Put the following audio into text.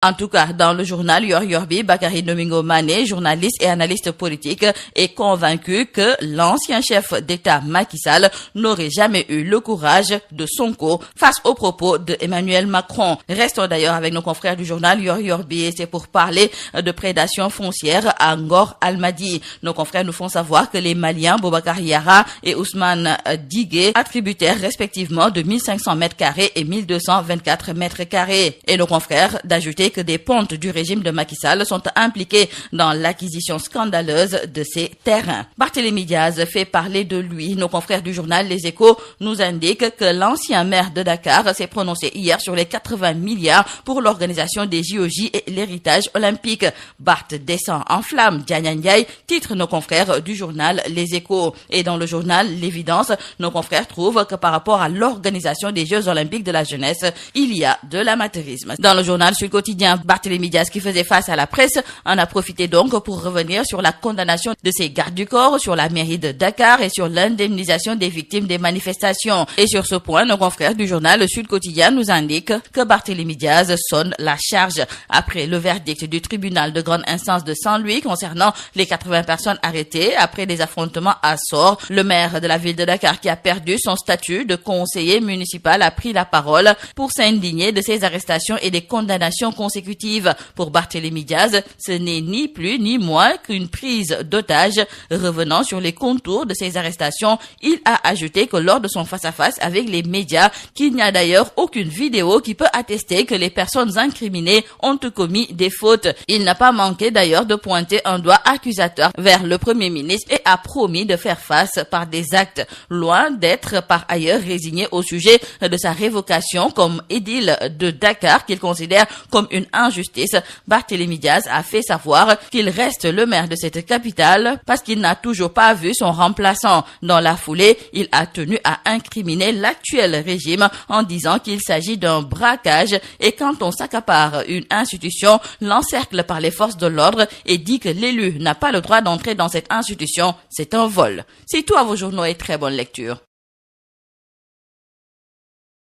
En tout cas, dans le journal Yoor-Yoorbi, Bakary Domingo Mané, journaliste et analyste politique, est convaincu que l'ancien chef d'État Macky Sall n'aurait jamais eu le courage de Sonko face aux propos de Emmanuel Macron. Restons d'ailleurs avec nos confrères du journal Yoor-Yoorbi et c'est pour parler de prédation foncière à Ngor Almadi. Nos confrères nous font savoir que les Maliens Boubacar Yara et Ousmane Digué attributaires respectivement de 1500 mètres carrés et 1224 mètres carrés. Et nos confrères d'ajouter que des pontes du régime de Macky Sall sont impliqués dans l'acquisition scandaleuse de ces terrains. Barthélémy Diaz fait parler de lui. Nos confrères du journal Les Échos nous indiquent que l'ancien maire de Dakar s'est prononcé hier sur les 80 milliards pour l'organisation des JOJ et l'héritage olympique. Barth descend en flammes. Diagne Ndiaye titre nos confrères du journal Les Échos. Et dans le journal L'Évidence, nos confrères trouvent que par rapport à l'organisation des Jeux olympiques de la jeunesse, il y a de l'amateurisme. Dans le journal Sud Quotidien, Barthélémy Diaz, qui faisait face à la presse, en a profité donc pour revenir sur la condamnation de ses gardes du corps, sur la mairie de Dakar et sur l'indemnisation des victimes des manifestations. Et sur ce point, nos confrères du journal Sud Quotidien nous indiquent que Barthélémy Diaz sonne la charge. Après le verdict du tribunal de grande instance de Saint-Louis concernant les 80 personnes arrêtées après des affrontements à Sor, le maire de la ville de Dakar, qui a perdu son statut de conseiller municipal, a pris la parole pour s'indigner de ces arrestations et des condamnations consécutives. Pour Barthélémy Diaz, ce n'est ni plus ni moins qu'une prise d'otage. Revenant sur les contours de ces arrestations, il a ajouté que lors de son face-à-face avec les médias, qu'il n'y a d'ailleurs aucune vidéo qui peut attester que les personnes incriminées ont commis des fautes. Il n'a pas manqué d'ailleurs de pointer un doigt accusateur vers le Premier ministre et a promis de faire face par des actes. Loin d'être par ailleurs résigné au sujet de sa révocation comme édile de Dakar, qu'il considère comme une injustice, Barthélémy Diaz a fait savoir qu'il reste le maire de cette capitale parce qu'il n'a toujours pas vu son remplaçant. Dans la foulée, il a tenu à incriminer l'actuel régime en disant qu'il s'agit d'un braquage et quand on s'accapare une institution, l'encercle par les forces de l'ordre et dit que l'élu n'a pas le droit d'entrer dans cette institution, c'est un vol. C'est tout à vos journaux et très bonne lecture.